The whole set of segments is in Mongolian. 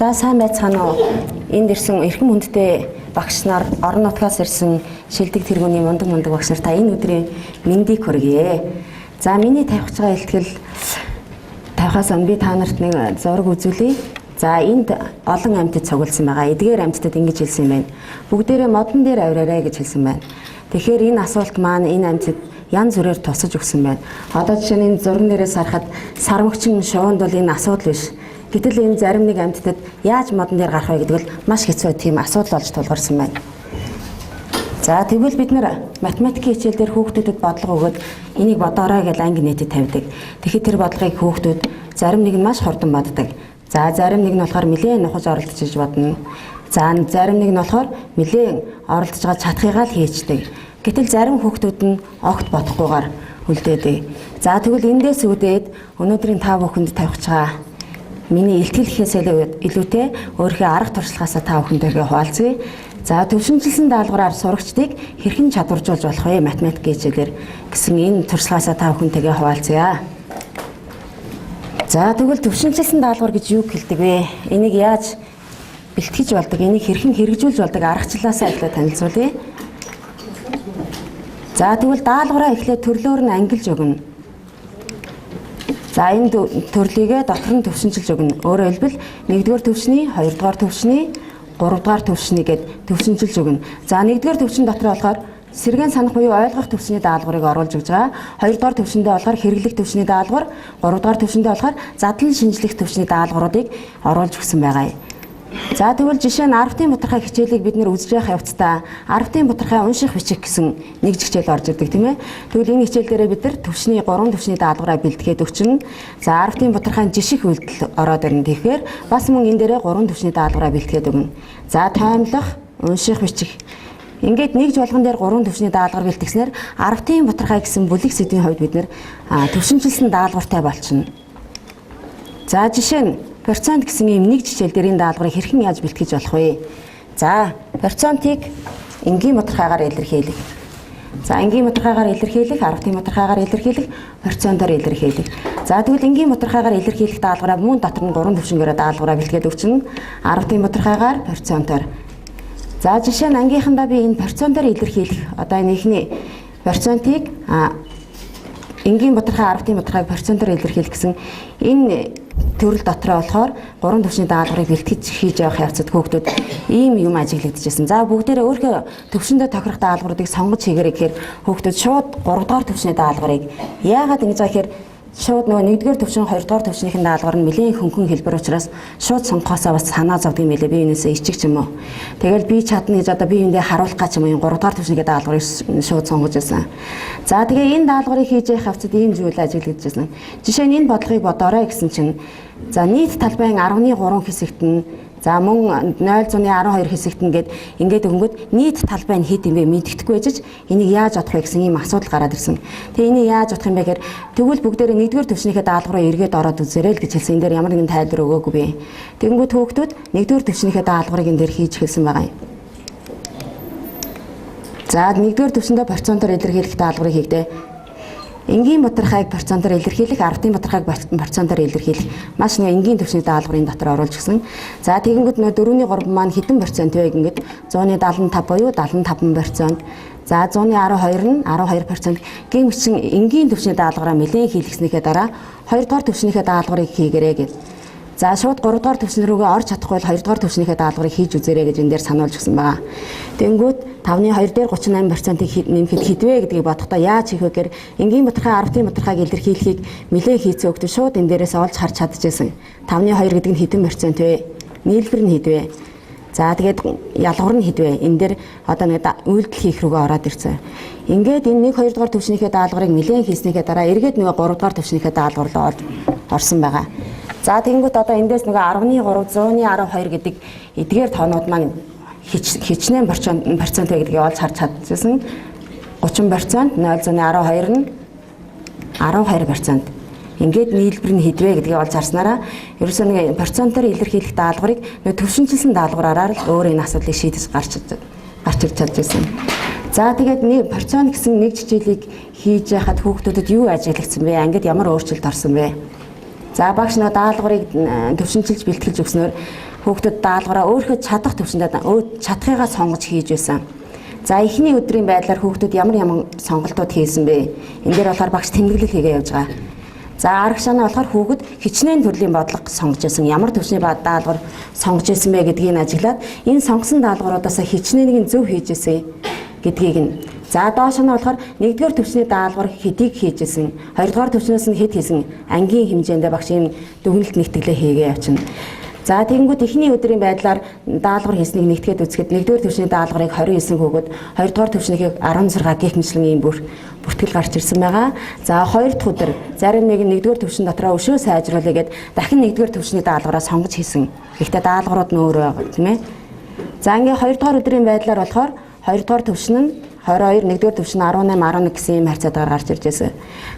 За сайн байцгаана уу. Энд ирсэн эрхэм хүндтэй багш нар, орон нутгаас ирсэн шилдэг тэргүүний мундаг багш нар та энэ өдрийн мэндийг хүргье. За миний тавьж байгаа илтгэл тавихаас өмнө би та нарт нэг зураг үзүүлье. За энд олон амьтад цугласан байгаа. Эдгээр амьтдад ингэж хэлсэн юм байна. Бүгдээрээ модон дээр авираарай гэж хэлсэн байна. Тэгэхээр энэ асуулт маань энэ амьтад янз бүрээр тусаж өгсөн байна. Одоо жишээ нь энэ зураг нэрээс харахад сармөгчин шуунд бол энэ асуудал биш. Гэтэл энэ зарим нэг амьтдад яаж модон дээр гарах вэ гэдэг нь маш хэцүү тийм асуудал болж тулгарсан байна. За тэгвэл бид нэр математикийн хичээл дээр хүүхдүүдэд бодлого өгөөд энийг бодоорой гэж анги нийтэд тавьдаг. Тэгэхээр тэр бодлогыг хүүхдүүд зарим нэг нь маш хурдан боддог. За зарим нэг нь болохоор нэлээд нухаж оролдож иж бодно. За зарим нэг нь болохоор нэлээд оролдож байгаа чадхыгаа л хийчдэг. Гэтэл зарим хүүхдүүд нь огт бодохгүйгээр үлдээдэг. За тэгвэл эндээс үүдээд өнөөдрийн та бүхэнд тавьж байгаа миний илтгэл гэхээс илүүтэй өөрийнхөө арга туршлагаасаа та бүхэндээ хуваалцъя. За төвшинжилсэн даалгавраар сурагчдыг хэрхэн чадваржуулж болох вэ математикийн хичээлээр гэсэн энэ туршлагаасаа та бүхэнтэйгээ хуваалцъя. За тэгвэл төвшинжилсэн даалгавар гэж юу хэлдэг вэ? Энийг яаж бэлтгэж болдог? Энийг хэрхэн хэрэгжүүлж болдог аргачлалаасаа эхлээд танилцуулъя. За тэгвэл даалгавраа эхлээд төрлөөр нь ангилж өгнө. За энэ төрлийгээ дотор нь төвшинжилж өгнө. Өөрөөр хэлбэл 1-р төвшний, 2-р төвшний, 3-р төвшний гэд төвшинжилж өгнө. За 1-р төвшин дотор болохоор сэргээн санах буюу ойлгох төвшний даалгаврыг оруулж өгж байгаа. 2-р төвшөндөө болохоор хэрэглэх төвшний даалгавар, 3-р төвшөндөө болохоор задлан шинжлэх төвшний даалгавруудыг оруулж өгсөн байгаа юм. За тэгвэл жишээ нь арвтын бутархай хичээлийг бид нэр үзэж явах явцдаа арвтын бутархай унших бичих гэсэн нэг хичээл орж ирдэг тийм ээ. Тэгвэл энэ хичээл дээрээ бид нар төвшний 3 төвшний даалгавраа бэлтгээд өгчнө. За арвтын бутархайн жиших үйлдэл ороод ирнэ. Тэгэхээр бас мөн энэ дээрээ 3 төвшний даалгавраа бэлтгээд өгнө. За таймлах, унших бичих. Ингээд нэгж болгон дээр 3 төвшний даалгавар бэлтгэснээр арвтын бутархай гэсэн бүлэг сэдвийн хувьд бид нэр төвшинжилсэн даалгавартай болчихно. За жишээ нь процент гэсэн ийм нэг жишээл дээр энэ даалгаврыг хэрхэн яаж бэлтгэж болох вэ? За, процентыг энгийн бутархайгаар илэрхийлэх. За, энгийн бутархайгаар илэрхийлэх, арвтын бутархайгаар илэрхийлэх, процентоор илэрхийлэх. За, тэгвэл энгийн бутархайгаар илэрхийлэх даалгавраа мөн дотор нь 3 төвшингээрээ даалгавраа бэлтгээд өгчнө. Арвтын бутархайгаар, процентоор. За, жишээ нь ангийнхандаа би энэ процентоор илэрхийлэх. Одоо энэ ихний процентыг энгийн бутархай, арвтын бутархайг процентоор илэрхийлэх гэсэн энэ төрөл дотроо болохоор 3 төвшний даалгаврыг бэлтгэж хийж явах явцад хүүхдүүд ийм юм ажиглагдчихсэн. За бүгдээрээ өөрийнхөө төвшөндөө тохирох даалгавруудыг сонгож хийгээрэй гэхээр хүүхдүүд шууд 3-р төвшний даалгаврыг яагаад ингэж байгаа гэхээр шууд нөгөө 1-р төвшин 2-р төвшнийхэн даалгавар нь нэлээд хөнгөн хэлбэр учраас шууд сонгохоосоо бас санаа зовдөг юм билээ. Би юунаас ичиг ч юм уу. Тэгэл би чадна гэж одоо би эндээ харуулах гэж юм уу 3-р төвшнийхээ даалгаврыг шууд сонгож байсан. За тэгээ энэ даалгаврыг хийж явах явцад ийм зүйл ажиглагдчихсан. Жишээ нь энэ бодлогыг бодоорой гэсэн чинь за нийт талбайн 10-ны 3 хэсэгт нь за мөн 0.12 хэсэгт нь ингээд өнгөд нийт талбай нь хэд юм бэ мэддэхгүй байж энийг яаж бодох вэ гэсэн ийм асуудал гараад ирсэн. Тэгээ энийг яаж бодох юм бэ гэхээр тэгвэл бүгдээрээ 1-р төвшнийхээ даалгавраа эргээд ороод үзээрэй л гэж хэлсэн. Энэ дээр ямар нэгэн тайлбар өгөөгүй би. Тэгэнгүүт хүүхдүүд 1-р төвшнийхээ даалгаврыг энэ дээр хийж эхэлсэн байгаа юм. За 1-р төвшөндөө процентоор илэрхийлэх даалгаврыг хийгдээ. Энгийн бутархайг процентоор илэрхийлэх, арвтын бутархайг процентоор илэрхийлэх маш нэг энгийн төвшний даалгаврын дотор оруулж гисэн. За тэгэнгүүт нөө 4-ний 3 маань хэдэн процент вэ ингээд 175 буюу 75%. За 112 нь 12%. Гэмчин энгийн төвшний даалгавраа нэлээд хийлгэснийхээ дараа 2-р төвшнийхээ даалгаврыг хийгээрэй гэж. За шууд 3-р төвшин рүүгээ орж чадахгүй бол 2-р төвшнийхээ даалгаврыг хийж үзээрэй гэж энэ дээр сануулж гисэн байгаа. Тэнгүүт 5-ны 2 дээр 38%-ийг нэмэхэд хэдвэ гэдгийг бодохдоо яаж хийх вэ гэхээр энгийн бутархай, арвтын бутархайг илэрхийлэхийг нэлээд хийцэн өгдөө шууд энэ дээрээс олж харж чадчихсан. 5-ны 2 гэдэг нь хэдэн процент вэ? Нийлбэр нь хэдвэ? За тэгээд ялгуур нь хэдвэ? Энэ дээр одоо нэг үйлдэл хийх рүүгээ ороод ирсэн. Ингээд энэ 1-2 дугаар төвшнийхээ даалгаврыг нэлээд хийснийхээ дараа эргээд нөгөө 3 дугаар төвшнийхээ даалгавар руу орж орсон байгаа. За тэгэнгүүт одоо эндээс нөгөө 10-ны 3, 100-ны 12 гэдэг эдгээр тоонууд маань хичнээн процент гэдгийг олж харж чадчихсан. 30%, 0.12 нь 12%. Ингээд нийлбэр нь хэдвэ гэдгийг олж харснараа ерөөсөө нэг процентоор илэрхийлэх даалгаврыг нэг төвшинжилсэн даалгавраар л өөр энэ асуудлыг шийдэж гарч ирж чадчихсан. За тэгээд процент гэсэн нэг жижиглийг хийж яхад хүүхдүүдэд юу ажиглагдсан бэ? Ангид ямар өөрчлөлт орсон бэ? За багш нөө даалгаврыг төвшинчилж бэлтгэлж өгснөөр хүүхдүүд даалгавраа өөрийнхөө чадах төвшөндөө чадхыгаа сонгож хийж байсан. За эхний өдрийн байдлаар хүүхдүүд ямар сонголтууд хийсэн бэ? Энд дээр болохоор багш тэмдэглэл хийгээ явж байгаа. За аргашаанаа болохоор хүүхэд хичнээн төрлийн бодлого сонгож байсан. Ямар төвчний даалгавар сонгож байсан бэ гэдгийг ажиглаад энэ сонгосон даалгавруудаас хичнээнийг зөв хийж байсан гэдгийг нь. За доош нь болохоор нэгдүгээр төвчний даалгавар хэдийг хийж байсан, хоёрдугаар төвчнөөс нь хэд хийсэн, ангийн хэмжээндээ багш ийм дүгнэлт нэгтгэлээ хийгээ явчихна. За тэгэнгүүт эхний өдрийн байдлаар даалгавар хийснийг нэгтгээд үзэхэд нэгдүгээр төвчний даалгаврыг 29 хүүхэд, хоёрдугаар төвчнийг 16 гэх мэтлэн ийм бүртгэл гарч ирсэн байгаа. За хоёр дахь өдөр зарим нэг нэгдүгээр төвчний дотроо өшөө сайжруулъя гэд дахин нэгдүгээр төвчний даалгавраа сонгож хийсэн. Гэхдээ даалгаврууд нь өөр байгаа тийм ээ. За ингээ хоёрдугаар өдрийн байдлаар болохоор хоёрдугаар төвшин нь 22, нэгдүгээр төвшин 18, 11 гэсэн ийм харьцаатаар гарч ирж байсан.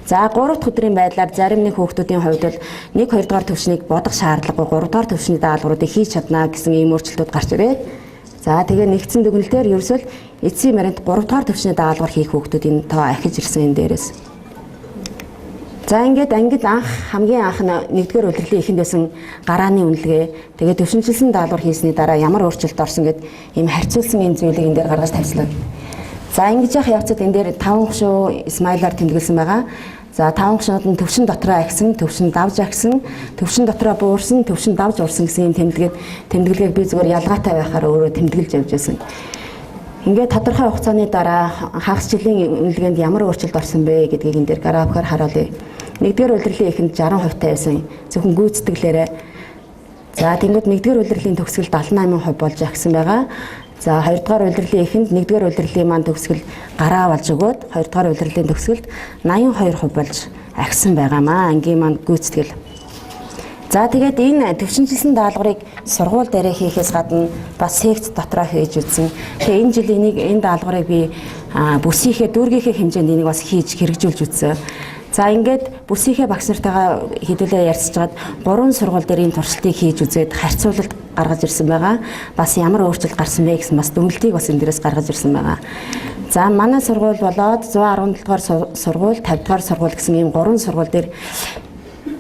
За 3 дахь өдрийн байдлаар зарим нэг хүүхдүүдийн хувьд бол 1, 2 дугаар төвшнийг бодох шаардлагагүй 3 дугаар төвшний даалгавруудыг хийж чадна гэсэн ийм өөрчлөлтүүд гарч ирээд за тэгээ нэгдсэн дүгнэлтээр ерөөсөө эцсийн баримт 3 дугаар төвшний даалгавар хийх хүүхдүүдийн тоо ахиж ирсэн энэ дээрээс. За ингээд ангид хамгийн анх нэгдүгээр удирлын эхэнд байсан гарааны үнэлгээ тэгээ төвшинчилсэн даалгавар хийсний дараа ямар өөрчлөлт орсон гэд ийм харьцуулсан энэ зүйлийг энэ дээр гаргаж тавьчлаа. За ингэж явах явцад энэ дээр 5 гушуу смайлаар тэмдэглэсэн байгаа. За 5 гушууд нь төвшин дотроо агсан, төвшин давж агсан, төвшин дотроо буурсан, төвшин давж урсан гэсэн юм тэмдэглэгийг би зүгээр ялгаатай байхаар өөрөө тэмдэглэж явж байсан. Ингээд тодорхой хугацааны дараа хагас жилийн үнэлгээнд ямар өөрчлөлт орсон бэ гэдгийг энэ дээр графикаар харуулъя. Нэгдүгээр улирлын эхэнд 60% тавьсан. Зөвхөн гүйцэтгэлээрээ. За тэнгууд нэгдүгээр улирлын төгсгөл 78% болж агсан байгаа. За хоёрдугаар улирлын эхэнд нэгдүгээр улирлын маань төгсгөл гараа болж өгөөд хоёрдугаар улирлын төгсгөлд 82% болж агсан байгаамаа. Ангийн маань гүйцэтгэл. За тэгээд энэ төвшинчилсэн даалгаврыг сургууль дээрээ хийхээс гадна бас секц дотроо хийж үзсэн. Тэгээ энэ жилийн энэ даалгаврыг би бүсийнхээ дүүргийнхээ хэмжээнд энийг бас хийж хэрэгжүүлж үзсэн. За ингээд бүсийнхээ багш нартайгаа хэдүүлээ ярьцгаад 3 сургууль дээр энэ туршилтыг хийж үзээд харьцуулалт гаргаж ирсэн байгаа. Бас ямар өөрчлөлт гарсан бэ гэсэн бас дүгнэлтийг бас энэ дээрээс гаргаж ирсэн байгаа. За манай сургууль болоод 117 дугаар сургууль, 50 дугаар сургууль гэсэн ийм 3 сургууль дээр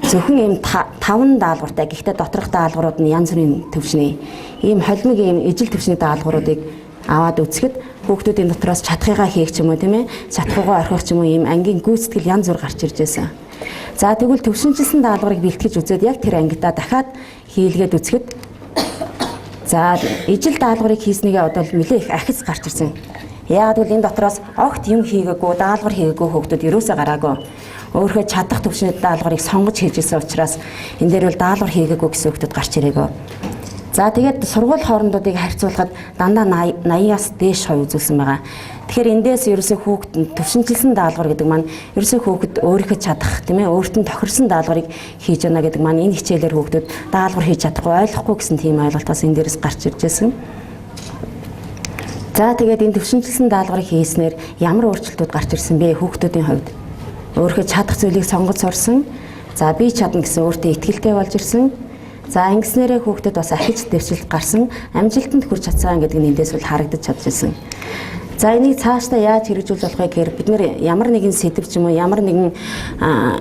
зөвхөн ийм 5 даалгавартай. Гэхдээ доторх даалгаврууд нь янз бүрийн төвшний ийм холимог ийм ижил төвшний даалгавруудыг аваад үзэхэд хүүхдүүдийн дотроос чадхыгаа хийх ч юм уу тийм ээ, чадхуугаа орхих ч юм уу ийм ангийн гүйцэтгэл янз бүр гарч ирж байсан. За тэгвэл төвшинчилсэн даалгаврыг бэлтгэж үзээд яг тэр ангидаа дахиад хийлгээд үзэхэд за ижил даалгаврыг хийснийгээ одоо нэлээ их ахиц гарч ирсэн. Яг л энэ дотроос огт юм хийгээгүй, даалгавар хийгээгүй хүүхдүүд юусаа гараагүй. Өөрийнхөө чадах төвшний даалгаврыг сонгож хийж ирсэн учраас энэ дээр бол даалгавар хийгээгүй гэсэн хүүхдүүд гарч ирээгүй. За тэгээд сургууль хоорондуудыг харьцуулахад дандаа 80-аас дээш хувь үзүүлсэн байгаа. Тэгэхээр эндээс ерөөсөө хүүхэд төвшинчилсэн даалгавар гэдэг маань ерөөсөө хүүхэд өөрийнхөө чадах тийм ээ өөртөө тохирсон даалгаврыг хийж яана гэдэг маань энэ хичээлээр хүүхдүүд даалгавар хийж чадахгүй ойлгохгүй гэсэн тийм ойлголтоос энэ дээрээс гарч ирж байсан. За тэгээд энэ төвшинчилсэн даалгаврыг хийснээр ямар өөрчлөлтүүд гарч ирсэн бэ хүүхдүүдийн хувьд? Өөрийнхөө чадах зүйлийг сонгож сурсан. За би чадна гэсэн өөртөө итгэлтэй болж ирсэн. За ингэснээрээ хүүхдэд бас ахиж дэвшилт гарсан, амжилтанд хүрч чадсан гэдэг нь эндээс бол харагдаж чадчихсан. За энийг цаашдаа яаж хэрэгжүүлж болох вэ гэхээр бид нэр ямар нэгэн сэдв ч юм уу ямар нэгэн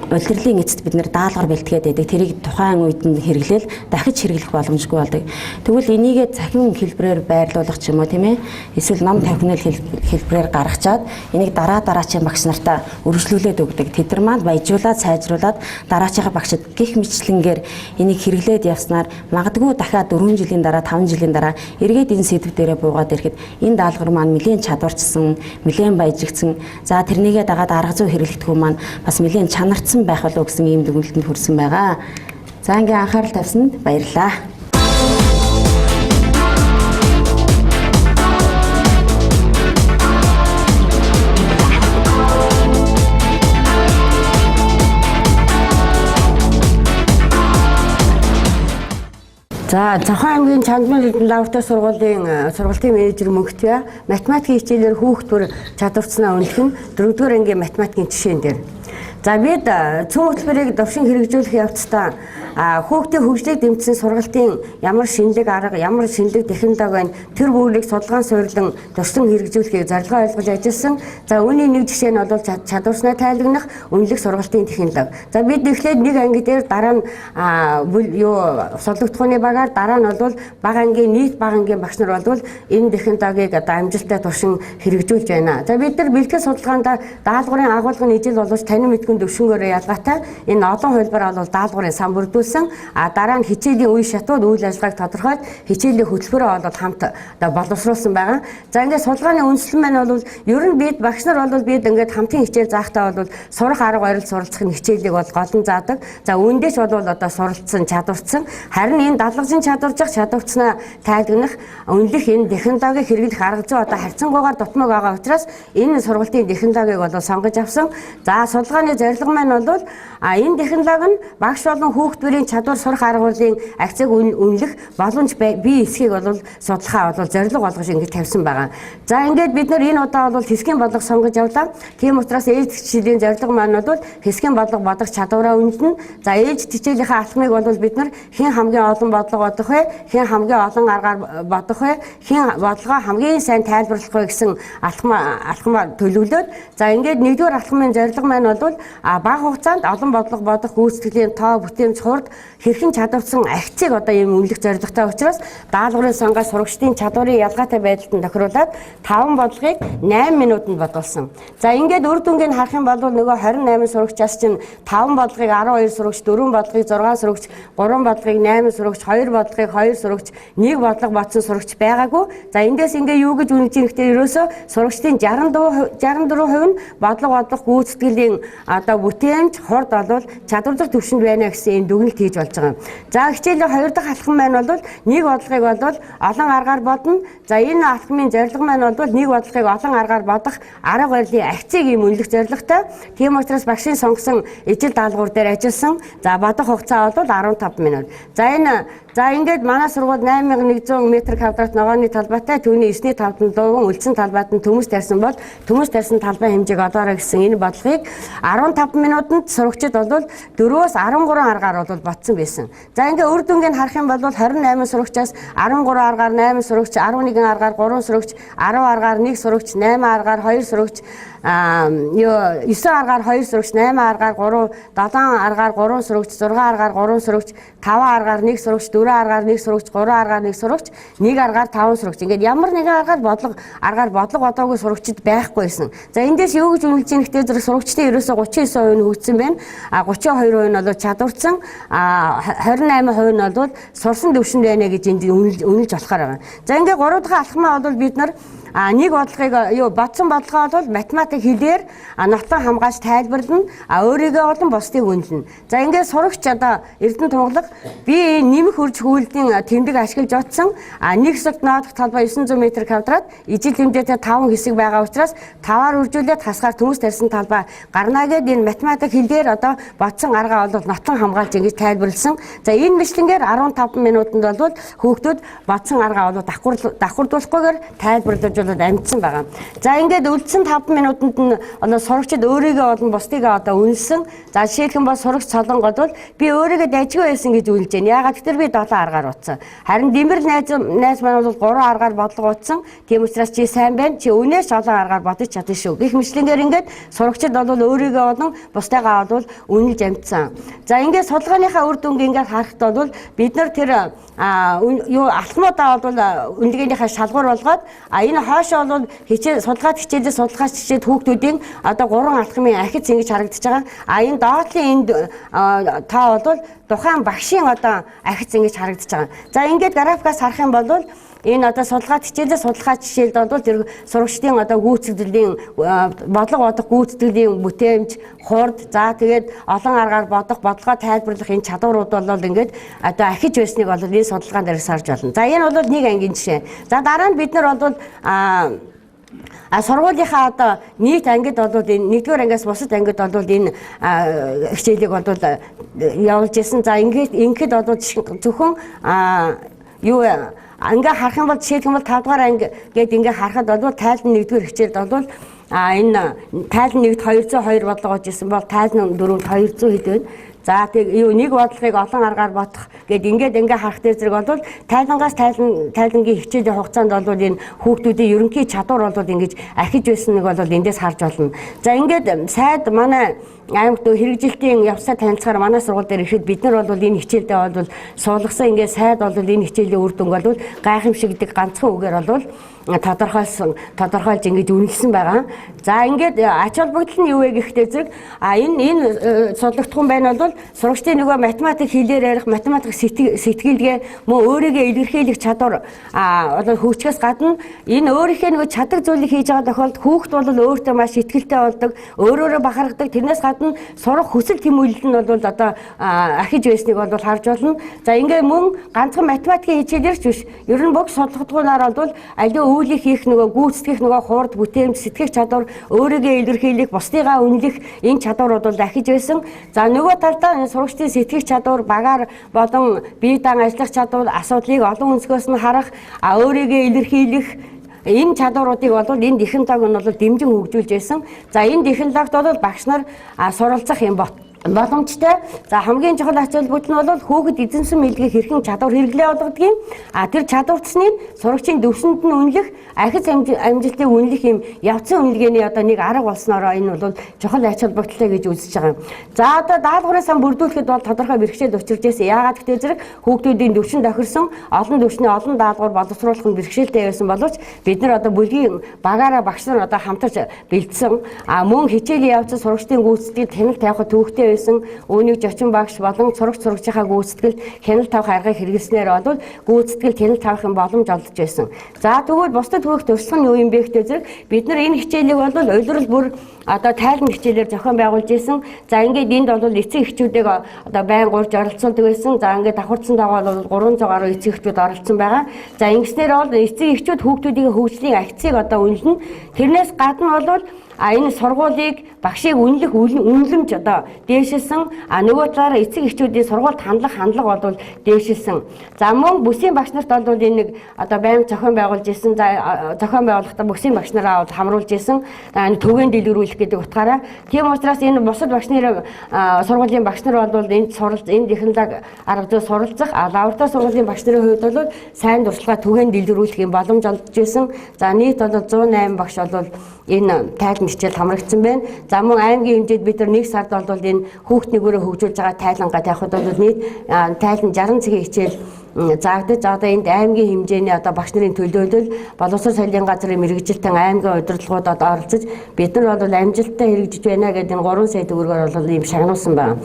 улирлын эцэст бид нэр даалгавар бэлтгээд байдаг. Тэрийг тухайн үед нь хэрэглээл дахиж хэрэглэх боломжгүй болдог. Тэгвэл энийгээ цахим хэлбэрээр байрлуулах ч юм уу тийм ээ. Эсвэл ном тавхинал хэлбэрээр гаргачаад энийг дараачийн багш нартаа үргэлжлүүлээд өгдөг. Тэд нар маань баяжуулаад сайжруулад дараачийн багшид гих мэтлэнгээр энийг хэрэглээд явснаар магадгүй дахиад 4 жилийн дараа 5 жилийн дараа эргээд энэ сэдв дээрээ буугаад ирэхэд энэ даалгавар маань нэлийн чадварчсан, нэлээд баяжигдсан. За тэрнийгээ дагаад арга зүй хэрэглэдэг хүмүүс маань бас нэлээд чанартсан байх болов гэсэн ийм дүгнэлтэнд хүрсэн байгаа. За ингээ анхаарал тавьсанд баярлалаа. За Цанхан аймгийн Чандмал лавтай сургуулийн менежер мөнхтөө математикийн хичээлээр хүүхдүүд чадварцснаа үнэлэх нь 4-р ангийн математикийн жишээн дээр. За бид цөм хөтөлбөрийг довшин хэрэгжүүлэх явцдаа хүүхдийн хөгжлийг дэмжсэн сургалтын ямар шинэлэг арга, ямар шинэлэг технологи байна, тэр бүгдийг судалгаан суйрлан төслөн хэрэгжүүлэхийг зорилгоо ойлгож ажилласан. За үүний нэг жишээ нь бол чадварснаа тайлагнах үнэлэх сургалтын технологи. За бид эхлээд нэг анги дээр дараа нь судлагдахууны багаар дараа нь бол бага ангийн нийт бага ангийн багш нар бол энэ технологиг амжилттай туршин хэрэгжүүлж байна. За бид нар бэлтгэл судалгаанд даалгаврын агуулгын ижил болж танин мэдгүн төвшнгөөрөө ялгаатай энэ олон хувилбар бол даалгаврын сан бүрдүүлсэн. Дараа нь хичээлийн үе шатууд үйл ажиллагааг тодорхойлж хичээлийн хөтөлбөрөө бол хамт боловсруулсан байгаа. За ингээд судалгааны үндэслэл маань бол ер нь бид багш нар бол бид ингээд хамтын хичээл заахтаа бол сурах арга барил суралцах хичээлийг бол голон заадаг. За үүндээч бол одоо суралцсан чадварцсан. Харин энэ дадлгын чадваржих чадварцнаа тайлагнах үнэлэх энэ технологиг хэрэглэх арга зүй одоо харьцангуйгаар дутмаг байгаа учраас энэ сургалтын технологиг бол сонгож авсан. За судалгааны зорилго маань бол энэ технологи нь багш болон хүүхдүүдийн чадвар сурах арга барилын акцийг үнэлэх боломж бие эсхийг бол судлахаа бол зорилго болгож ингэж тавьсан байгаа. За ингээд бид нар энэ удаа бол хэсгийн бодлого сонгож явлаа. Тийм учраас ээлж хичээлийн зорилго маань бол хэсгийн бодлого бодох чадвараа үнэлнэ. За ээлж хичээлийнхээ алхмыг бол бид нар хэн хамгийн олон бодлого бодох вэ? Хэн хамгийн олон аргаар бодох вэ? Хэн бодлогоо хамгийн сайн тайлбарлах вэ гэсэн алхмаа төлөвлөөд за ингээд нэгдүгээр алхмын зорилго маань бол бага хугацаанд олон бодлого бодох гүйцэтгэлийн тоо бүтээмж хурд хэрхэн чадварсан акцийг одоо ийм үнэлэх зорилготой учраас даалгаврын сонгоос сурагчдын чадварын ялгаатай байдалд тохируулаад 5 бодлогыг 8 минутанд бодуулсан. За ингээд үр дүнгийг харах юм бол нөгөө 28 сурагчаас чинь 5 бодлогыг 12 сурагч, 4 бодлогыг 6 сурагч, 3 бодлогыг 8 сурагч, 2 бодлогыг 2 сурагч, 1 бодлого бодсон сурагч байгаагүй. За эндээс ингээ юу гэж үнэлж ийм гэхдээ ерөөсөө сурагчдын 64% нь бодлого бодох гүйцэтгэлийн одоо бүтээмж хурд бол чадварзах төвшөнд байна гэсэн энэ дүгнэлт хийж болж байгаа. За хичээлийн 2 дахь алхам маань бол нэг бодлогыг бол олон аргаар бодно. За энэ алхмын зорилго маань бол нэг бодлогыг олон аргаар бодох арга барилын акцийг ийм үнэлэх зорилготой. Тийм учраас багшийн сонгосон ижил даалгавар дээр ажилласан. За бодох хугацаа бол 15 минут. За ингээд манай сургууль 8100 м2 ногооны талбайтай түүний 9.5 дууган үлдсэн талбайд нь төмөс тарьсан бол төмөс тарьсан талбай хэмжээг олоорой гэсэн энэ бодлогыг 15 минутанд сурагчид бол 4-өөс 13 аргаар бол ботсон байсан. За ингээд үр дүнгийг харах юм бол 28 сурагчаас 13 аргаар 8 сурагч, 11 аргаар 3 сурагч, 10 аргаар 1 сурагч, 8 аргаар 2 сурагч, 9 аргаар 2 сурагч, 8 аргаар 3, 7 аргаар 3 сурагч, 6 аргаар 3 сурагч, 5 аргаар 1 сурагч, 4 аргаар 1 сурагч, 3 аргаар 1 сурагч, 1 аргаар 5 сурагч. Ингээд ямар нэгэн аргаар бодлого бодоогүй сурагчид байхгүйсэн. За эндээс юу гэж үнэлж ийм гэхдээ сурагчдын ерөөсөө 39% нь хөгжсөн байна. 32% нь бол чадварцсан, 28% нь бол сурсан төвшөнд байна гэж энд үнэлж болохоор байгаа. За ингээд 3 дахь алхмаа бол бид нар нэг бодлогыг бодсон бодлогоо бол математик хэлээр нотлон хамгаалж тайлбарлана. Өөрийгөө болон бусдыг үнэлнэ. За ингээд сурагч одоо Эрдэнэ тунгалаг би нэмэх үрж хүүлтийн тэмдэг ашиглаж утсан. Нэг хэсэгт ноодох талбай 900 м2 ижил хэмжээтэй 5 хэсэг байгаа учраас 5-аар үржүүлээд хасгаар төмөс тарьсан талбай гарна гэд энэ математик хэлээр одоо бодсон аргаа бол нотлон хамгаалж ингэж тайлбарлсан. За энэ мэтлэнгээр 15 минутанд бол хүүхдүүд бодсон аргаа бол давхардуулахгүйгээр тайлбарлаж амжсан байгаа. За ингээд үлдсэн 5 минутанд нь сурагчид өөрийгөө болон бусдыг одоо үнэлсэн. За жишээлх юм бол сурагч Солонгод бол би өөрийгөө дайжгүй байсан гэж үнэлж байна. Яагаад гэвэл би 7 аргаар утсан. Харин Дэмэрл найз маань бол 3 аргаар бодлого утсан. Тийм учраас чи сайн байна. Чи өнөөс олон аргаар бодож чадна шүү. Гэх мэтлэнгээр ингээд сурагчид бол өөрийгөө болон бусдаагаа бол үнэлж амжсан. За ингээд судалгааныхаа үр дүнг ингээд харахад бол бид нар тэр алхмуудаа бол үнэлгээнийхээ шалгуур болгоод энэ хоошоо бол судалгаад хичээлээ судалгаач хичээд хүүхдүүдийн одоо 3 алхмын ахиц ингэж харагдаж байгаа. Энэ доотлын энд тоо бол тухайн багшийн одоо ахиц ингэж харагдаж байгаа. За ингээд графикаас харах юм бол энэ одоо судалгаад хичээлээ судалгаач жишээлд бол тэр сурагчдын одоо гүйцэтгэлийн бодлого бодох гүйцэтгэлийн бүтээмж хурд за тэгээд олон аргаар бодох бодлогоо тайлбарлах энэ чадварууд бол ингээд одоо ахиж байсныг бол энэ судалгаан дээрээс харж байна. За энэ бол нэг ангийн жишээ. За дараа нь бид нар бол сургуулийнхаа одоо нийт ангид бол энэ 1-р ангиас бусад ангид бол энэ хичээлийг бол явуулж ирсэн. За ингээд бол зөвхөн ингээ харах юм бол жишээлх юм бол 5 дугаар анги гээд ингээ харахад бол тайлбар 1-р хичээлд бол энэ тайлан 1-д 202 бодлого гэсэн бол тайлан 4-д 200 хэд вэ? За тэг нэг бодлогыг олон аргаар бодох гэд ингээд харах зэрэг бол тайлангаас тайлангийн хичээлийн хугацаанд бол энэ хүүхдүүдийн ерөнхий чадвар бол ингэж архиж байсан нэг бол эндээс харж болно. За ингээд сайд манай аймагт хэрэгжилтийн явцаа танилцахаар манай сургууль дээр ирэхэд бид нар бол энэ хичээлдээ бол суулгасан ингээд сайд бол энэ хичээлийн үр дүн бол гайхамшигдаг ганцхан үгээр бол тодорхойлж ингэж үнэлсэн байгаа. За ингээд ач холбогдол нь юу вэ гэхдээ зэрэг энэ судлагдсан байна бол сурагчдын нөгөө математик хэлээр ярих математик сэтгэлгээ мөн өөрийгөө илэрхийлэх чадвар одоо хөгжихөөс гадна энэ өөрийнхөө нөгөө чаддаг зүйлийг хийж байгаа тохиолдолд хүүхд бол өөртөө маш ихтгэлтэй болдог, өөрөөрөө бахархдаг. Тэрнээс гадна сурах хүсэл тэмүүлэл нь бол одоо архиж байсныг бол харж болно. За ингээд мөн ганцхан математикийн хичээлээр ч биш. Ер нь бүх судалгаагаар бол аливаа үүлийг хийх нөгөө гүйцэтгэх нөгөө хуурд бүтээмж сэтгэх чадвар, өөрийгөө илэрхийлэх, бусдыгаа үнэлэх энэ чадвар бол архиж байсан. За нөгөө талдаа сурагчдын сэтгэх чадвар, багаар болон бие даан ажиллах чадвар, асуудлыг олон өнцгөөс нь харах, өөрийгөө илэрхийлэх энэ чадваруудыг бол энэ технологи нь бол дэмжин хөгжүүлж байсан. За энэ технологид бол багш нар суралцах юм боломжтой. За хамгийн чухал ач холбогдол нь бол хүүхэд эзэмсэн мэдлэгийг хэрхэн чадвар хэрэглээ болгодгийг. Тэр чадварцны сурагчийн төвшөнд нь үнэлэх, ахиц амжилтыг үнэлэх юм явцын үнэлгээний одоо нэг арга болсноороо энэ бол чухал ач холбогдолтой гэж үзэж байгаа. За одоо даалгавраа сан бүрдүүлэхэд бол тодорхой бэрхшээл учирч байсан. Яагаад гэвэл зэрэг хүүхдүүдийн төвшин тохирсон олон төвшний олон даалгавар боловсруулах нь бэрхшээлтэй байсан боловч бид нар одоо бүлгийн багаараа багш нар одоо хамтарч бэлдсэн мөн хичээлийн явцад сурагчдын гүйцэтгэлд хяналт тавих төвхтэй үүнийг зочин багш болон сурагчийнхаа гүйцэтгэлд хяналт тавих аргыг хэрэглэснээр бол гүйцэтгэлд хяналт тавих боломж олдож байсан. За тэгвэл бусдад хүрэх туршлага нь юу юм бэ гэхээр зэрэг бид нар энэ хичээлийг бол улирал бүр одоо тайлан хичээлээр зохион байгуулж байсан. За ингээд энд бол эцэг эхчүүдийг одоо байн гурж оролцуулдаг байсан. За ингээд давхарцсан дагуу бол 300 гаруй эцэг эхчүүд оролцсон байгаа. За ингэснээр бол эцэг эхчүүд хүүхдүүдийн хөгжлийн агцыг одоо үнэлнэ. Тэрнээс гадна бол энэ сургуулийг багшийг үнэлэх үнэлэмж одоо дээшилсэн нөгөө талаараа эцэг эхчүүдийн сургуульд хандлага бол дээшилсэн. За мөн бүсийн багш нарт бол энэ нэг одоо байнга зохион байгуулж исэн. За зохион байгуулахдаа бүсийн багш нараа хамруулж исэн. Төвийн дэлгэрүүлэх гэдэг утгаараа. Тийм учраас энэ бусад багш нарын сургуулийн багш нар бол энэ технологи арга зүй суралцах лаборатори сургуулийн багш нарын хувьд бол сайн туршлага төвийн дэлгэрүүлэх юм боломж олдож исэн. За нийт бол 108 багш бол энэ тайлан хичээл хамрагдсан байна. За мөн аймгийн хэмжээд бид нар нэг сард бол энэ хүүхд нэгүрээ хөгжүүлж байгаа тайлангаа тавихад бол нийт тайлан 60 цагийн хичээл заагдаж одоо энд аймгийн хэмжээний одоо багш нарын төлөөлөл боловсрол соёлын газрын мэргэжилтэн аймгийн удирдлагуудад оролцож бид нар бол амжилттай хэрэгжиж байна гэдэг энэ 3 сая төгрөгөөр бол ийм шагнуулсан байна.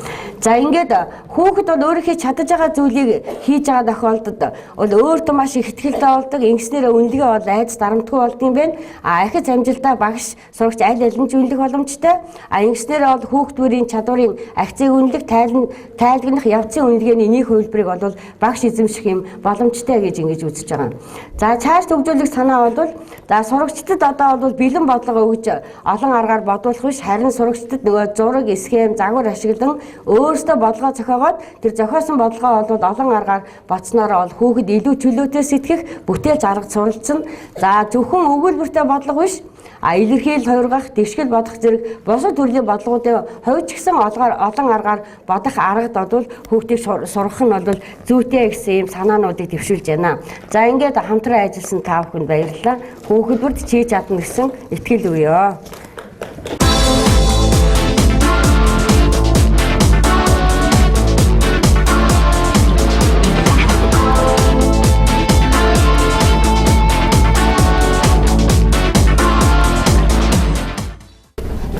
За ингээд хүүхэд бол өөрийнхөө чадаж байгаа зүйлийг хийж байгаа тохиолдолд бол өөртөө маш их ихтгэлтэй болдог. Ингэснээр үнэлгээ бол айц дарамтгүй болдог юм байна. Ахиц амжилтаа багш сурагч аль аль нь үнэлэх боломжтой. Ингэснээр бол хүүхдүүдийн чадварын акцийг үнэлэх, тайлгнах явцын үнэлгээний нэг хувилбарыг бол багш эзэмших юм боломжтой гэж ингэж үзэж байгаа. За цааш хөгжүүлэх санаа бол за сурагчдад одоо бол бэлэн бодлого өгж олон аргаар бодуулах биш, харин сурагчдад нөгөө зураг, схем, загвар ашиглан өөрсдөө бодлого зохиогоод тэр зохиосон бодлогоо бол олон аргаар бодсноор бол хүүхэд илүү чөлөөтэй сэтгэх, бүтээлч арга суралцсан. За зөвхөн өгүүлбэртэй бодлого биш, илэрхийлэл хувиргах, дэвшгэл бодох зэрэг бусад төрлийн бодлогуудыг хувьч гисэн олон аргаар бодох аргад бол хүүхдийг сургах нь бол зүйтэй гэсэн юм санаануудыг дэвшүүлж байна. За ингээд хамтран ажилласан та бүхэнд баярлалаа. Хүүхдүүд хийж чадна гэсэн итгэл өгье.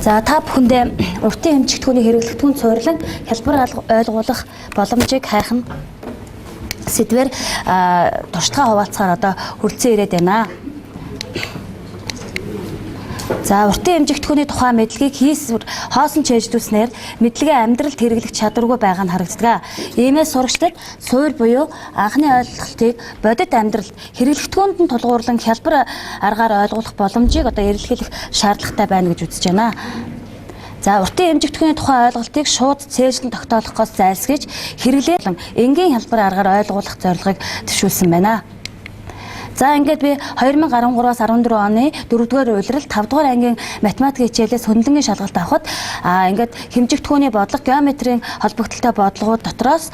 За та бүхэндээ уртын эмчигдэхүүний хэрэглэгдэхүүн суурилан хялбар ойлгуулах боломжийг хайх нь сэдвэр туршлагаа хуваалцахаар одоо хүрэлцэн ирээд байна. За уртын эмчигдэхүүний тухай мэдлэгийг хийсвэр хоосон чэйжлүүлснээр мэдлэгээ амьдралд хэрэглэх чадваргүй байгаа нь харагддаг. Иймээс сурагчдад суурь буюу анхны ойлголтыг бодит амьдралд хэрэглэгдэхүүнд нь тулгуурлан хялбар аргаар ойлгох боломжийг одоо эрэлхийлэх шаардлагатай байна гэж үзэж байна. За уртын эмчигдэхүүний тухай ойлголтыг шууд цээжлэн тогтоолохоос зайлсхийж хэрэглээ энгийн хялбар аргаар ойлгуулах зорилгыг төвшүүлсэн байна. За ингээд би 2013-аас 14 оны 4-р улирал 5-р ангийн математик хичээлээс хөндлөнгийн шалгалт авахад ингээд хэмжигдэхүүний бодлого, геометрийн холбогдолтой бодлогууд дотроос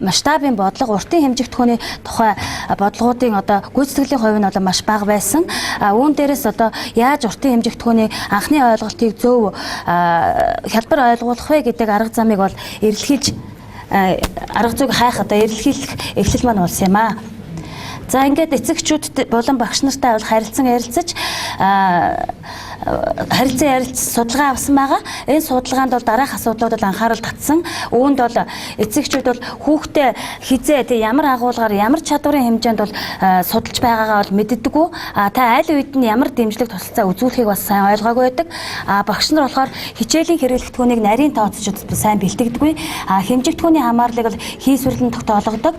масштабын бодлого, уртын хэмжигдэхүүний тухай бодлогуудын одоо гүйцэтгэлийн хувь нь одоо маш бага байсан. Үүн дээрээс одоо яаж уртын хэмжигдэхүүний анхны ойлголтыг зөв хялбар ойлгуулах вэ гэдэг арга замыг бол эрэлхийлж арга зүйг хайх одоо эрэлхийлэх эхлэл маань болсон юм аа. За ингээд эцэгчүүд болон багш нартай бол харилцан ярилцаж судалгаа авсан байгаа. Энэ судалгаанд бол дараах асуудлуудад анхаарал татсан. Үүнд бол эцэгчүүд бол хүүхдээ хизээ ямар агуулгаар ямар чадварын хэмжээнд бол судалж байгаагаа бол мэддэггүй. Та аль үед нь ямар дэмжлэг тусалцаа үзүүлэхийг бас сайн ойлгоогүй байдаг. Багш нар болохоор хичээлийн хэрэглэгдэхүүнийг нарийн тооцоочд сайн бэлтгэдэггүй. Хэмжигдэхүүний хамаарлыг бол хийсвэрлэн тогтоологдог.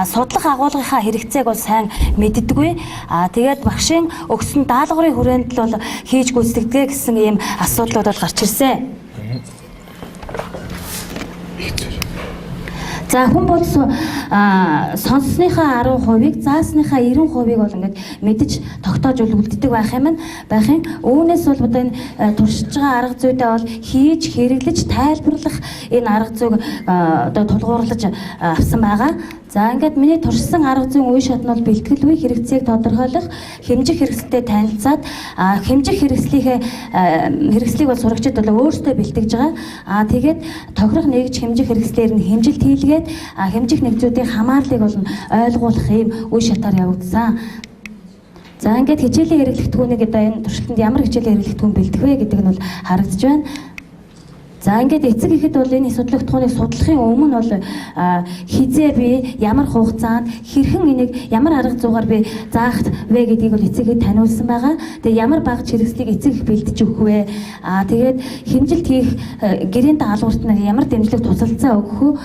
Судлах агуулгынхаа хэрэгцээг бол сайн мэддэггүй. Тэгээд багшийн өгсөн даалгаврын хүрээнд л бол хийж гүйцэтгэдэг гэсэн ийм асуудлууд бол гарч ирсэн. За хүн бол сонссныхаа 10%-ийг заасныхаа 90%-ийг бол ингээд мэдж тогтоож үлддэг байх юм. Үүнээс бол одоо энэ туршиж байгаа арга зүйдээ бол хийж хэрэглэж тайлбарлах энэ арга зүйг одоо тулгуурлаж авсан байгаа. За ингээд миний туршсан арга зүйн үе шат нь бол бэлтгэл үе хэрэгцээг тодорхойлох, хэмжих хэрэгсэлтэй танилцаад хэмжих хэрэгслийг бол сурагчид бол өөрсдөө бэлтгэж байгаа. Тэгээд тохирох нэгж хэмжих хэрэгслээр нь хэмжилт хийлгээд хэмжих нэгжүүдийн хамаарлыг бол ойлгуулах юм үе шатаар явагдсан. За ингээд хичээлийн хэрэглэгдэхүүнийг одоо энэ туршилтанд ямар хичээлийн хэрэглэгдэхүүн бэлтгэх вэ гэдэг нь бол харагдаж байна. За ингээд эцэг ихэд бол энэ судлагдхууныг судлахын өмнө бол хизээ би ямар хугацаанд хэрхэн энийг ямар арга зүйгээр би заах вэ гэдгийг бол эцэг ихэд таниулсан байгаа. Тэгээ ямар багц хэрэгслийг эцэг их бэлдэж өгөх вэ? Тэгээд хэмжилт хийх гэрийн даалгаварт нь ямар дэмжлэг тусалцаа өгөх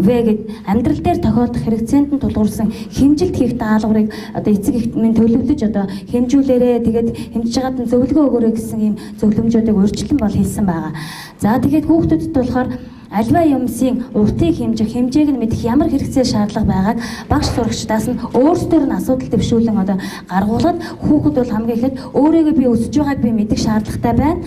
вэ гэд амьдрал дээр тохиолдох хэрэгцээнд нь тулгуурсан хэмжилт хийх даалгаврыг одоо эцэг ихт минь төлөвлөж одоо хэмжүүлээрэ тэгээд хэмжиж байгаад нь зөвлөгөө өгөөрэй гэсэн ийм зөвлөмжүүдийг урьдчилан бол хийсэн байгаа. За тэгээд хүүхдүүдэд болохоор альва юмсын уртыг хэмжих, хэмжээг нь мэдэх ямар хэрэгцээ шаардлага байгааг багш сурагчдаас нь өөрсдөр нь асуудал төвшүүлэн одоо гаргуулад хүүхэд бол хамгийн ихэд өөрийгөө би өсөж байгааг би мэдэх шаардлагатай байна.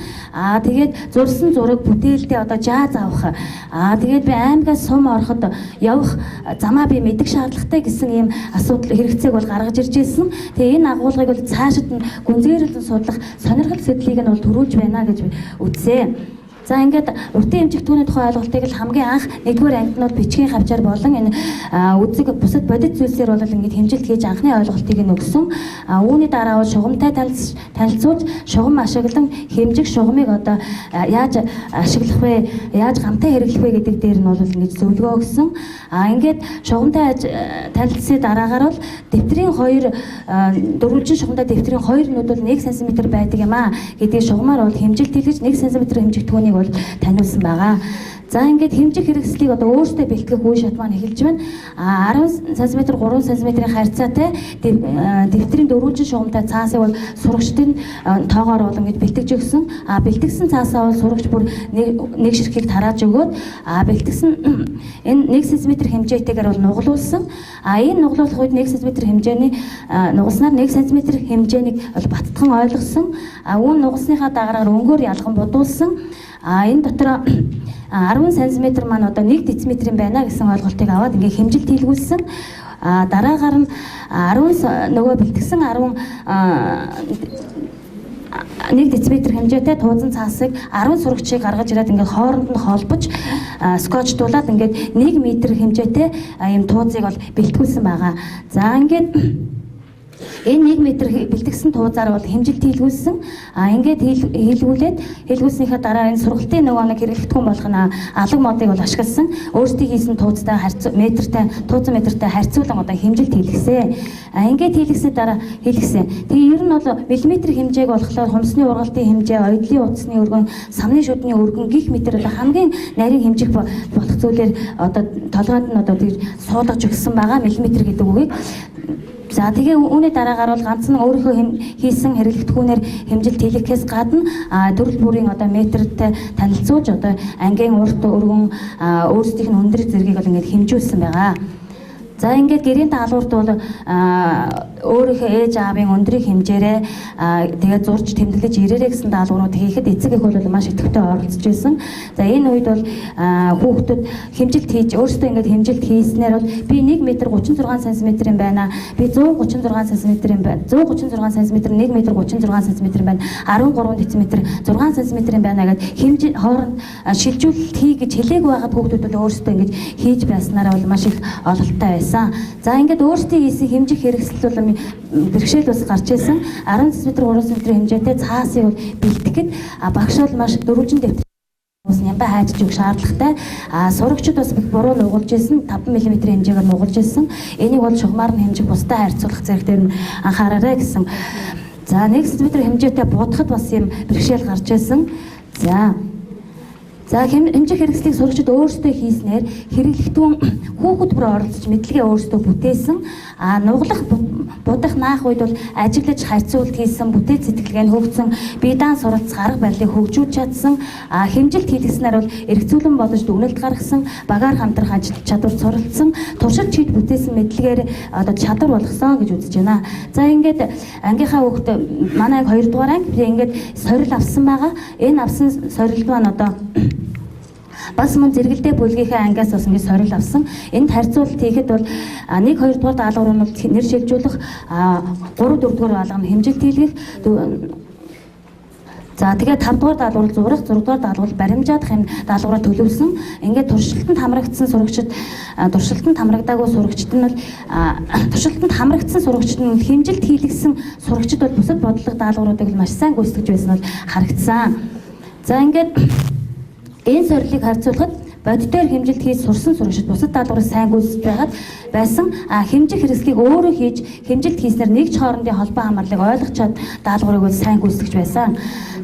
Тэгээд зурсан зураг бүтээлдээ одоо жааз авах. Тэгээд би аймагаас сум ороход явах замаа би мэдэх шаардлагатай гэсэн ийм асуудал хэрэгцээг бол гаргаж ирж ирсэн. Тэгээ энэ агуулгыг бол цаашид нь гүнзгийрэлэн судлах сонирхол сэтлийг нь бол төрүүлж байна гэж үзье. За ингээд уртын хэмжигдэхүүний тухай ойлголтыг л хамгийн анх 1-р ангид нь бичгийн хавчаар болон энэ үзэг бусад бодит зүйлсээр бол ингээд хэмжилт хийж анхны ойлголтыг нь өгсөн. Үүний дараа бол шугамтай танилцуулж шугам ашиглан хэмжих шугамыг одоо яаж ашиглах вэ? Яаж гамтай хэрэглэх вэ гэдэг дээр нь бол ингээд зөвлөгөө өгсөн. Ингээд шугамтай танилцсны дараагаар бол дэвтрийн 4 шугамтай дэвтрийн 2 нүд бол 1 см байдаг юм аа гэдгийг шугамаар бол хэмжилт хийлгэж 1 см хэмжигдэхүүнийг бол таниулсан байгаа. За ингээд хэмжих хэрэгслийг одоо өөртөө бэлтгэх үе шат маань эхэлж байна. 10 см 3 см-ийн харьцаатай дэвтрийн 4 шугамтай цаасыг бол сурагчдын тоогоор бол ингээд бэлтгэж өгсөн. Бэлтгэсэн цаасаа бол сурагч бүр нэг ширхгийг тарааж өгөөд бэлтгэсэн энэ 1 см хэмжээтэйгээр бол нугалуулсан. Энэ нугалуулах үед 1 см хэмжээний нугалснаар 1 см хэмжээнийг бол баттхан ойлгосон. Үүн нугалсныхаа дагараар өнгөөр ялган будуулсан. Энэ дотор 10 см маань одоо 1 дециметрийн байна гэсэн ойлголтыг аваад ингээ хэмжилт хийлгүүлсэн. Дараагаар нь 10 нөгөө бэлтгэсэн 1 дециметр хэмжээтэй туусан цаасыг 10 сурагчийг гаргаж ирээд ингээ хооронд нь холбож скотчдуулаад ингээ 1 метр хэмжээтэй ийм туузыг бол бэлтгүүлсэн байгаа. За ингээд энэ 1 метр бэлтгэсэн туузаар бол хэмжилт хийлгүүлсэн. Ингээд хийлгүүлснийхаа дараа энэ сургалтын нөгөө нэг хэрэглэгдэхүүн болох нь алга модыг бол ашигласан. Өөрсдийн хийсэн туузтай тууцан метртэй харьцуулан одоо хэмжилт хийлгэсэн. Ингээд хийлгэсний дараа хийлгэсэн. Тэгээ ер нь бол миллиметр хэмжээг болохоор хумсны ургалтын хэмжээ, оёдлын утасны өргөн, самны шүдний өргөн гих метр одоо хамгийн нарийн хэмжих болох зүйлээр одоо толгойд нь одоо тийм суулгаж өгсөн байгаа миллиметр гэдэг үгийг. За тэгээ үүний дараагаар бол ганц нь өөрийнхөө хийсэн хэрэглэгдэхүүнээр хэмжилт хийлгэхээс гадна төрөл бүрийн одоо метртэй танилцуулж одоо ангийн урт өргөн өөрсдийнх нь өндөр зэргийг бол ингээд хэмжүүлсэн байгаа. За ингээд гэрийн даалгаварт бол өөрийнхөө ээж аавын өндрийг хэмжээрээ тэгээд зурж тэмдэглэж ирээрэй гэсэн даалгаврууд хийхэд эцэг эх бол маш идэвхтэй оролцож байсан. За энэ үед бол хүүхдүүд хэмжилт хийж өөрсдөө ингээд хэмжилт хийснээр бол би 1 м 36 см байна. Би 136 см байна. 136 см 1 м 36 см байна. 13 дм 6 см байна гэд хэмжээ хооронд шилжүүлэлт хий гэж хэлээг байгаад хүүхдүүд бол өөрсдөө ингэж хийж байснараа бол маш их ололттой байсан. За ингээд өөрсдөө хийсэн хэмжих хэрэгсэл бол бэрхшээл бас гарч ирсэн. 10 см 3 см хэмжээтэй цаасыг бол бэлтгэхэд багш бол маш дөрвөлжин дэвтэр нямбай хайж өгөх шаардлагатай. Сурагчид бас буруу нугалж ирсэн 5 мм хэмжээгээр нугалж ирсэн. Энийг бол шугамар нь хэмжих бусдад харьцуулах зэрэг дээр нь анхаараарай гэсэн. За 1 см хэмжээтэй будахад бас юм бэрхшээл гарч ирсэн. За хэмжих хэрэгслийг сурагчид өөрсдөө хийснээр хэрэглэгтүүн хүүхэд бүр оролцож мэдлэгээ өөрсдөө бүтээсэн. Нуглах будах наах үед бол ажиглаж харьцуулт хийсэн, бүтээл сэтгэлгээ нь хөгжсөн, бие даан суралцах арга барилыг хөгжүүлж чадсан. Хэмжилт хийлгэснээр бол эргцүүлэн бодож дүгнэлт гаргасан, багаар хамтрах ажил чадвар суралцсан, туршилт хийж бүтээсэн мэдлэгээр одоо чадвар болгосон гэж үзэж байна. За ингээд ангийнхаа хүүхэд манай 2 дугаар анги би ингээд сорил авсан байгаа. Энэ авсан сорилт маань одоо бас мөн зэрэгэлдээ бүлгийнхээ ангиас бас ингэ сорил авсан. Энд харьцуулалт хийхэд бол 1 2 дугаар даалгавар нь нэр шилжүүлэх 3 4 дугаар алгам хэмжилт хийлгэх. За тэгээд 5 дугаар даалгавар зурах, 6 дугаар даалгавар баримжаадах юм даалгавраа төлөвлөсөн. Ингээд туршилтанд хамрагдсан сурагчид, туршилтанд хамрагдаагүй сурагчид нь бол туршилтанд хамрагдсан сурагчид нь хэмжилт хийлгэсэн сурагчид бол бусад бодлого даалгавруудыг маш сайн гүйцэтгэж байсан бол харагдсан. За ингээд энэ сорилыг харьцуулахад бодитоор хэмжилт хийж сурсан сурагчид бусад даалгаврыг сайн гүйцэтгэж байгаад байсан. Хэмжих хэрэгслийг өөрөө хийж хэмжилт хийснээр нэг ч хоорондын холбоо хамаарлыг ойлгох чад даалгаврыг бол сайн гүйцэтгэж байсан.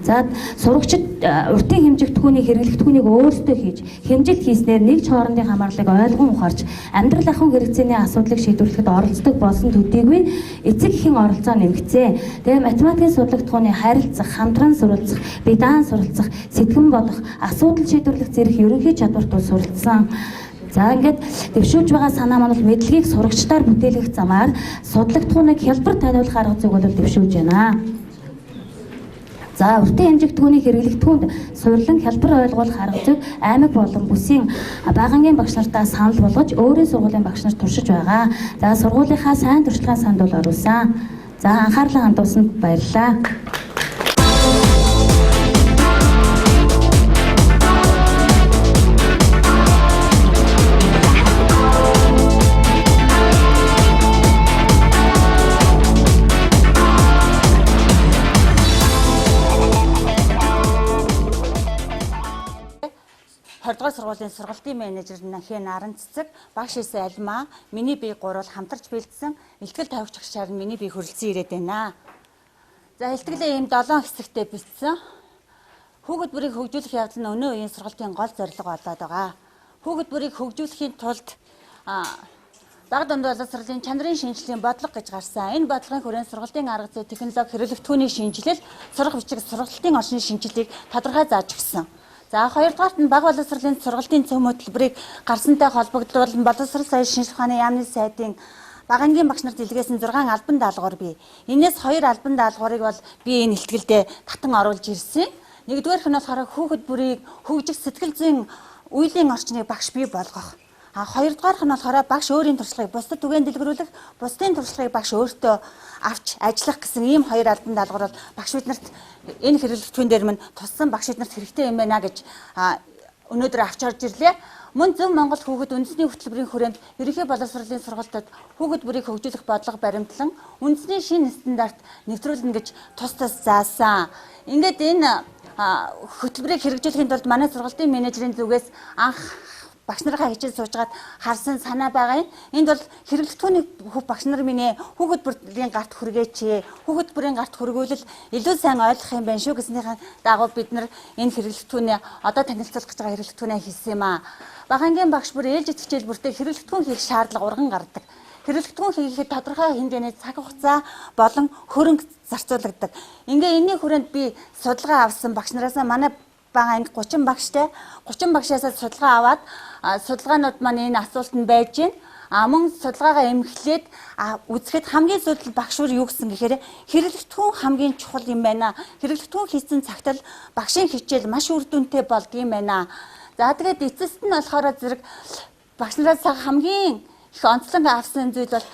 За сурагчид уртын хэмжигдэхүүний хэрэглэгдэхүүнийг өөрсдөө хийж хэмжилт хийснээр нэг ч хоорондын хамаарлыг ойлгон ухаарч амьдрал ахуйн хэрэгцээний асуудлыг шийдвэрлэхэд оролцдог болсон төдийгүй эцэг эхийн оролцоо нэмэгцээ. Тэгээ математикийн судлагдхууны харилцах, хамтран суралцах, бие даан суралцах, сэтгэн бодох, асуудал шийдвэрлэх зэрэг ерөнхий чадварт бол суралцсан. За ингээд дэвшүүлж байгаа санаа маань бол мэдлэгийг сурагчдаар бүтээлгэх замаар судлагдхууныг хялбар таниулах арга зүйг бол дэвшүүлж байна. За уртын хэмжигдэхүүний хэрэглэгдэхүүнд сурлан хялбар ойлгуулах арга зүйг аймаг болон бүсийн багангийн багш нартаа санал болгож өөрийн сургуулийн багш нарт туршиж байгаа. За сургуулийнхаа сайн туршлагын санд бол оруулсан. За анхаарлаа хандуулсанд баярлалаа. Хоёрдугаар сургуулийн сургалтын менежер Нахи Наран цэцэг, багш эсэ Алма, миний бие гурвал хамтарч бэлдсэн илтгэл тавигч агшаар миний бие хөрөлцөн ирээд байна. За илтгэлээ ийм 7 хэсэгтээ бичсэн. Хүүхэд бүрийг хөгжүүлэх явдал нь өнөө үеийн сургалтын гол зорилго болоод байгаа. Хүүхэд бүрийг хөгжүүлэхийн тулд бага дунд боловсролын чанарын шинжилгээний бодлого гэж гарсан. Энэ бодлогын хүрээнд сургалтын арга зүй, технологи, хэрэглэгдэхүүний шинжилэл, сурах бичиг, сургалтын орчны шинжилгээг тодорхой зааж өгсөн. За хоёрдугаарт нь бага боловсролын сургалтын цөм хөтөлбөрийг гарсантай холбогдуулан боловсрол соёл шинжилгээ ухааны яамны сайдын багангийн багш нарт илгээсэн 6 албан даалгавар бий. Энээс 2 албан даалгаврыг бол би энэ илтгэлдээ татан оруулж ирсэн. Нэгдүгээрх нь болохоор хүүхэд бүрийг хөгжих сэтгэл зүйн үеийн орчныг багш бий болгох. Хоёрдугаарх нь болохоор багш өөрийн туршлагыг бусдад түгээн дэлгэрүүлэх, бусдын туршлагыг багш өөртөө авч ажиллах гэсэн ийм 2 албан даалгавар бол багш биднэрт энэ хэрэглэгдэхүүн дээр минь туссан багш биднэрт хэрэгтэй юм байна гэж өнөөдөр авч орж ирлээ. Мөн Зөв Монгол хүүхэд үндэсний хөтөлбөрийн хүрээнд ерөнхий боловсролын сургалтад хүүхэд бүрийг хөгжүүлэх бодлого баримтлан үндэсний шинэ стандарт нэвтрүүлнэ гэж тус заасан. Ингээд энэ хөтөлбөрийг хэрэгжүүлэхийн тулд манай сургалтын менежерийн зүгээс анх багш нарынхаа хичээл суужгаад харсан санаа байгаа юм. Энд бол хэрэглэгдэхүүний багш нар минь хүүхэд бүрийн гарт хүргээч. Хүүхэд бүрийн гарт хүргүүлэл илүү сайн ойлгох юм байна шүү гэснийхэн дагуу бид нар энэ хэрэглэгдэхүүнээ одоо танилцуулах гэж байгаа хэрэглэгдэхүүнээ хийсэн юм аа. Багангийн багш бүр ээлжид хичээл бүртээ хэрэглэгдэхүүн хийх шаардлага урган гардаг. Хэрэглэгдэхүүн хийхэд тодорхой хэмжээний цаг хугацаа болон хөрөнгө зарцуулагддаг. Ингээ энэний хүрээнд би судалгаа авсан багш нараас манай бага анги 30 багштай 30 багшаасаа судалгаа аваад судалгаанууд маань энэ асуултанд байж гин. Мөн судалгаагаа эмхлээд үзэхэд хамгийн сүүлд багш бүр юу гэсэн гэхээр хэрэглэгдэхүүн хамгийн чухал юм байна. Хэрэглэгдэхүүн хийсэн цагт л багшийн хичээл маш үр дүнтэй болдгийм байна. За тэгээд эцэст нь болохоор зэрэг багш нараас хамгийн их онцлог авсан зүйл бол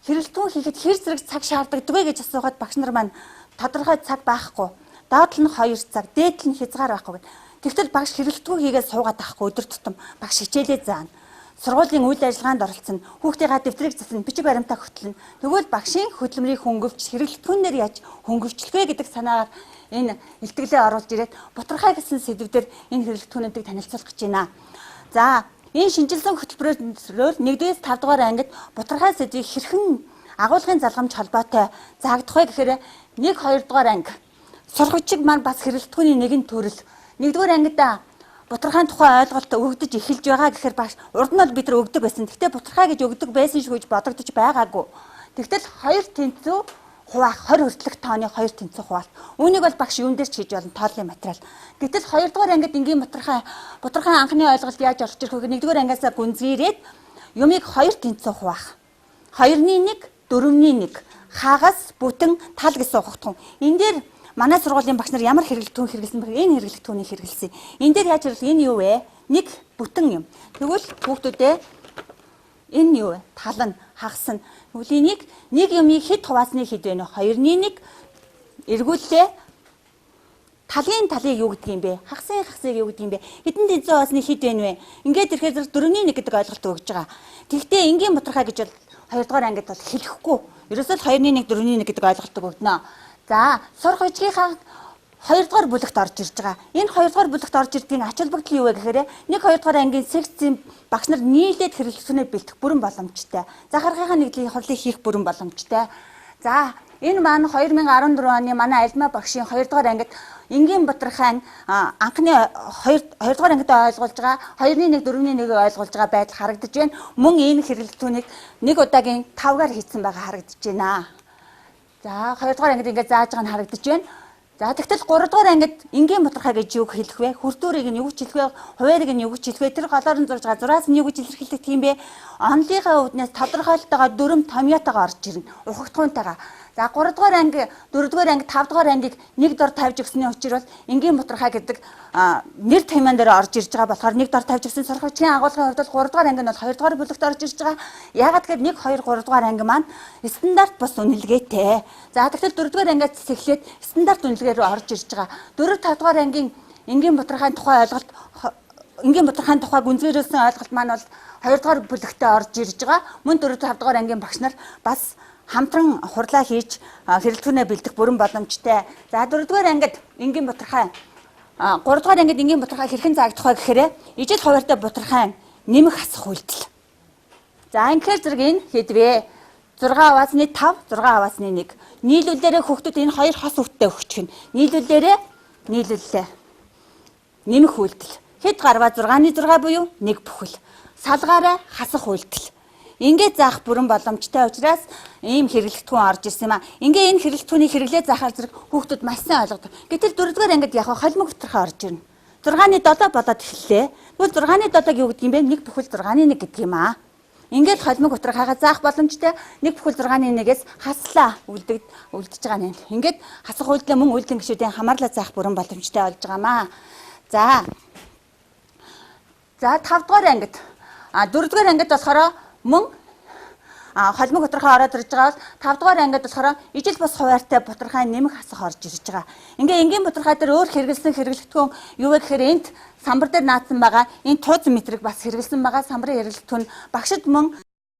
хэрэглэгдэхүүн хийхэд хэр зэрэг цаг шаарддаг вэ гэж асуухад багш нар маань тодорхой цаг байхгүй. Доотлол нь 2 цаг, дээдл нь хязгаар байхгүй гэдэг. Тэгтэл багш хэрэглэгдэхүүн хийгээд суугаад байхгүй өдөр тутам багш хичээлээ заана. Сургуулийн үйл ажиллагаанд оролцсон, хүүхдийн дэвтрийг засна, бичиг баримтаа хөтлөнө. Тэгвэл багшийн хөдөлмөрийг хөнгөвч, хэрэглэгдэхүүнээр яаж хөнгөвчлөхвэ гэдэг санаагаар энэ илтгэлээ оруулж ирээд бутархай гэсэн сэдвээр энэ хэрэглэгдэхүүнүүдийг танилцуулах гэж байна. За, энэ шинжилсэн хөтөлбөрөөр 1-ээс 5 дугаар ангид бутархай сэдвийг хэрхэн агуулгын залгамж холбоотой заагдах вэ гэхээр 1-2 дугаар анги сургагчид маань бас хэрэглэгдэхүүний нэгэн төрөл 1-р ангид бутархайн тухай ойлголт өгөгдөж эхэлж байгаа гэхээр багш урд нь бол бид нар өгдөг байсан. Гэхдээ бутархай гэж өгдөг байсан шүү гэж бодогдож байгаагүй. Тэгтэл 2 тэнцүү хуваах 20 хүртэлх тооны 2 тэнцүү хуваалт. Үүнийг бол багш юун дээр ч хийж болно тооллын материал. Гэтэл 2 дугаар ангид энгийн бутархайн анхны ойлголт яаж орж ирэх вэ? 1-р ангиас гүнзгийрээд юмыг 2 тэнцүү хуваах. 2-ны 1, 4-ний 1, хагас, бүтэн, тал гэсэн ухагтхан. Энэ дээр манай сургуулийн багш нар ямар хэрэглэгдэхүүн хэрэглэсэн бэ? Энэ хэрэглэгдэхүүнийг хэрэглэсэн. Энэ дээр яаж хэрэглэх? Энэ юу вэ? 1 бүтэн юм. Тэгвэл хүүхдүүдээ энэ юу вэ? Тал нь, хагас нь. Тэгвэл энийг нэг юмыг хэд хуваасны хэд вэ? 2-ны 1 эргүүллээ. Талын юу гэдэг юм бэ? Хагасыг юу гэдэг юм бэ? Хэдэн тэнцүү хуваасны хэд вэ? Ингээд ирэхээр 4-ний 1 гэдэг ойлголт өгж байгаа. Тэгвэл энгийн бутархай гэж бол 2 дугаар ангид бол хэлэхгүй. Ерөөсөө 2-ны 1, 4-ний 1 гэдэг ойлголт өгнө. За, сурах үеийнхаа 2 дугаар бүлэгт орж ирж байгаа. Энэ 2 дугаар бүлэгт орж ирдгийн ач холбогдол юу вэ гэхээр 1-2 дугаар ангийн секцийн багш нар нийлээд хэрэглэгдэхүүнээ бэлтгэх бүрэн боломжтой. За, харгийнхаа нэгдлийн хурлыг хийх бүрэн боломжтой. За, энэ маань 2014 оны манай альма багшийн 2 дугаар ангид энгийн бутархайн анхны 2 дугаар ангид ойлгуулж байгаа 2-ны 1, 4-ний 1-ийг ойлгуулж байгаа байдал харагдаж байна. Мөн энэ хэрэглэгдэхүүнийг нэг удаагийн 5-гаар хийсэн байгаа харагдаж байна. За, 2 дугаар ангид ингээд зааж байгаа нь харагдаж байна. За, тэгтэл 3 дугаар ангид энгийн бутархай гэж юу хэлэх вэ? Хүрдүүрийг нь юу гэж хэлэх вэ? Хуваарийг нь юу гэж хэлэх вэ? Тэр голоор нь зурж байгаа зураас нь юу гэж илэрхийлэх тийм бэ? Онлынхаа үүднээс тодорхойлолтойгоо дүрм томьёотойгоо орж ирнэ. Ухагтхуунтайгаа. За, 3 дугаар анги, 4 дугаар анги, 5 дугаар ангиг нэг дор тавьж өгсөний учир бол энгийн бутархай гэдэг нэр томьёон дээр орж ирж байгаа болохоор нэг дор тавьж өгсөн сургагчийн агуулгын хувьд бол 3 дугаар анги нь бол 2 дугаар бүлэгт орж ирж байгаа. Яагаад гэвэл 1, 2, 3 дугаар анги маань стандарт бус үнэлгээтэй. За, тэгэхээр 4 дугаар ангиас эхлээд стандарт үнэлгээ рүү орж ирж байгаа. 4, 5 дугаар ангийн энгийн бутархайн тухай ойлголт энгийн бутархайн тухай гүнзгийрүүлсэн ойлголт маань бол 2 дугаар бүлэгтээ орж ирж байгаа. Мөн 4, 5 дугаар ангийн багш нар бас хамтран хурлаа хийж хэрэглэгдэхүүнээ бэлдэх бүрэн боломжтой. За, 4 дугаар ангид энгийн бутархай 3 дугаар ангид энгийн бутархай хэрхэн заагдах вэ гэхээр ижил хуваартай бутархай нэмэх асах үйлдэл. За, ингэхээр зэрэг энэ хэдвэ 6 аваасны 5, 6 аваасны 1. Нийлүүлээрээ хүүхдүүд энэ 2 хос үттэй өгчих нь. Нийлүүллээ. Нэмэх үйлдэл. Хэд гарва 6-ны 6 буюу 1 бүхэл. Салгаараа хасах үйлдэл. Ингээд заах бүрэн боломжтой учраас ийм хэрэглэгдэхүүн орж ирсэн юм аа. Ингээ энэ хэрэглэгдэхүүнийг хэрэглээ заахаар зэрэг хүүхдүүд маш сайн ойлгодог. Гэтэл 4 дугаар ангид яг холимог бутархай орж ирнэ. 6-ны 7 бодоод эхэллээ. Тэгвэл 6-ны 7-г юу гэдэг юм бэ? 1 бүхэл 6-ны 1 гэдэг юм аа. Ингээд холимог бутархайгаа заах боломжтой. 1 бүхэл 6-ны 1-ээс хаслаа үлдэж байгаа юм. Ингээд хасах үйлдэл мөн үйлдэл гишүүдийн хамаарлаа заах бүрэн боломжтой болж байгаа маа. За 5 дугаар ангид 4 дугаар ангид болохоор мөн холимог бутархай ороод ирж байгаа бол 5 дугаар ангид болохоор ижил бус хуваартай бутархай нэмэх хасах орж ирж байгаа. Ингээ энгийн бутархай дээр өөр хэрэглэсэн хэрэглэгдэхүүн юу вэ гэхээр энд самбар дээр наадсан байгаа энэ тууз метрийг бас хэрэглэсэн байгаа. Самбарын хэрэглэгдэхүүн багшид мөн